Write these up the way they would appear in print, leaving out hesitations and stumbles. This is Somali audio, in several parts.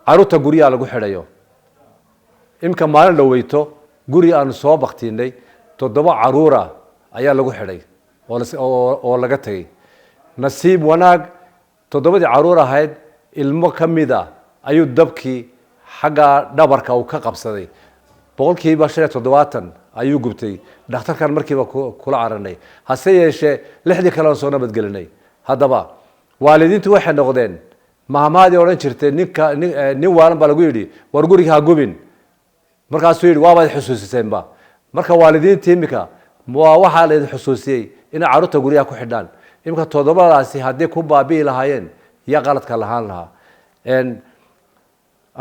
caruurta guriga lagu xidhayo imka maalin dhaweyto guri aan soo baqtiinay 7 caruura ayaa lagu xidhay oo laga tagay nasiib wanaag 7 caruur ahayd ilmo kamida ayuu dabkii xaga dhabarka uu ka qabsaday boqolkiiba 75 ayuu gubtay dhakhtarkan markiiba kula caranay hase yeeshee 6 kale oo soo nabadgelinay hadaba waalidiintu waxay noqdeen maamaadi oran jirtay nin waalan baa lagu yiri war guriga ha gubin markaasuu yiri waaba xusuusiseenba marka waalidiinta imika waxa la xusuusiyay in caruurta guriga ku xidhaan imika 7daasi hadii ku baabii lahaayeen ya qaladka lahaan lahaa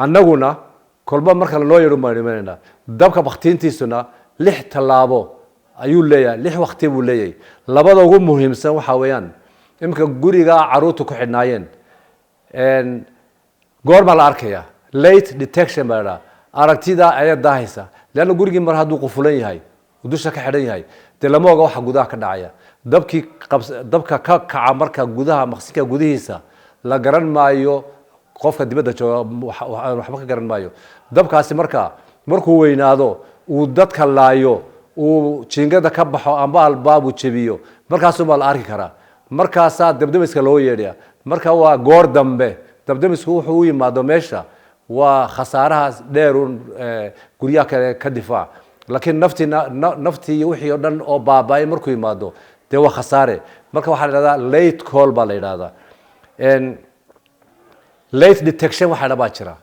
annaguna kolba marka loo yeero maarimeena dabka baqtiintiisuna 6 talaabo ayuu leeyahay 6 waqti buu leeyahay labada ugu muhiimsan waxa weeyaan imika guriga caruurta ku xidhnaayeen goorma la arkaya late detection baa aragtida ay daahaysa laana gurigi mar haduu qufulan yahay dusha ka xidhan yahay de lama oga waxa gudaha ka dhacaya dabka ka kaca marka gudaha maqsinka gudihiisa la garan maayo qofka dibadda jooga waxba ka garan maayo dabkaasi markuu weynaado uu dadka laayo uu jiingada ka baxo amba albaabu jabiyo markaasuu ma la arki karaa markaasa dabdamiska loo yeedhiya marka waa goor dambe dabdamisku wuxuu u yimaado meesha waa khasaarahaas dheerun guriyaha kale ka difaac laakiin naftii wixii oo dhan oo baabay markuu yimaado de waa khasaare marka waxa la yiraahdaa late call baa la yiraahdaa late detection waxa la baajira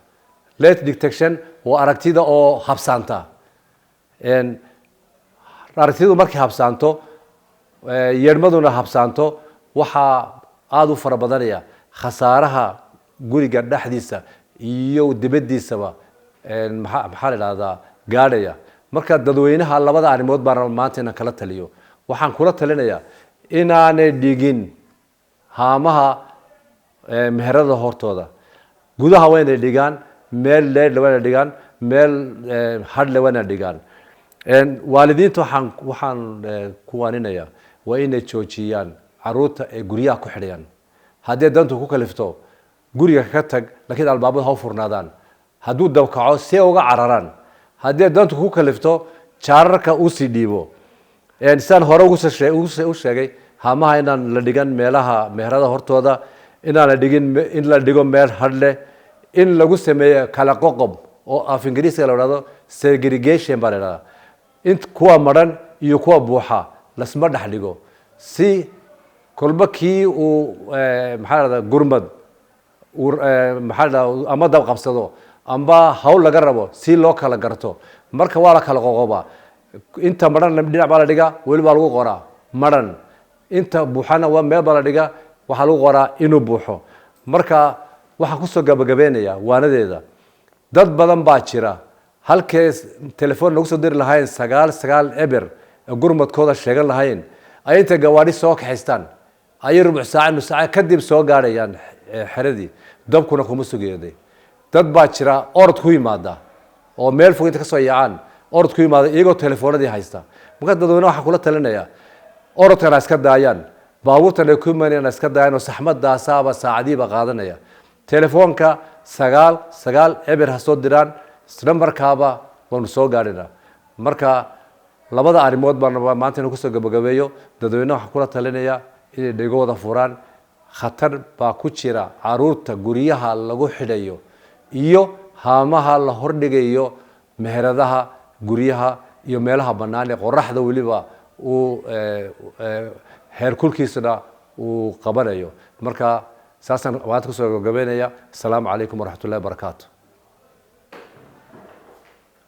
late detection waa aragtida oo habsaanta aragtidu markay habsaanto yeermaduna habsaanto waxa aad u fara badanaya khasaaraha guriga dhaxdiisa iyo dibadiisaba maxaa la yiraahdaa gaadhaya marka dadweynaha labada arimood baan maanta kala taliyo waxaan kula talinayaa inaanay dhigin haamaha meherada hortooda gudaha wayna dhigaan meel leer wayna dhigaan meel hadle wayna dhigaan waalidiinta waxaan ku waaninayaa waa inay joojiyaan caruurta ee guriyaha ku xidhayaan haddii dantu ku kalifto guriga ka tag laakiin albaabada ha furnaadaan hadduu dabkaco si uga cararaan haddii dantu ku kalifto jaararka uu si dhiibo insan hore u sheegay haamaha inaan la dhigan meelaha meherada hortooda inaan la dhigin in la dhigo meel hadle in lagu sameeyo kala qoqob oo af ingiriisiga la yiraahdo segregation baa la yiraahdaa in kuwa maran iyo kuwa buuxa lasma dhex dhigo si kolba kii uu maxaa la yiraahdaa gurmad maxaa la yiraahdaa ama dab qabsado amba hawl laga rabo si loo kala garto marka waa la kala qoqoba inta maran dhinac baa la dhiga wali baa lagu qoraa maran inta buuxana waa meel baa la dhiga waxa lagu qoraa inuu buuxo marka waxa ku soo gabagabeynaya waanadeeda dad badan baa jira halkee telefoon lagu soo diri lahayn 9 eber gurmadkooda sheegan lahayn ay inta gawaari soo kaxistaan ay rubuc saac nus saac kadib soo gaarayaan xeradii dabkuna kuma sugeeday dad baa jira orod ku yimaada oo meel fog inta ka soo yaacaan orod ku yimaada iyagoo telefoonadii haysta marka dadweynaha waxa kula talinaya orodkana iska daayaan baabuurtana ku imanayaan iska daayaan oo saxmadaasaaba saacadiiba qaadanaya telefoonka 9 eber ha soo diraan numberkaaba waanu soo gaarina marka labada arimood baan maanta ku soo gabagabeeyo dadweynaha waxa kula talinaya inay dhigooda furaan khatar baa ku jira caruurta guriyaha lagu xidhayo iyo haamaha la hordhigayo meheradaha guriyaha iyo meelaha banaan ee qoraxda waliba uu heer kulkiisana uu qabanayo marka saasan waad ku soo gabagabeynaya assalaamu calaykum waraxmatullaahi wabarakaatuh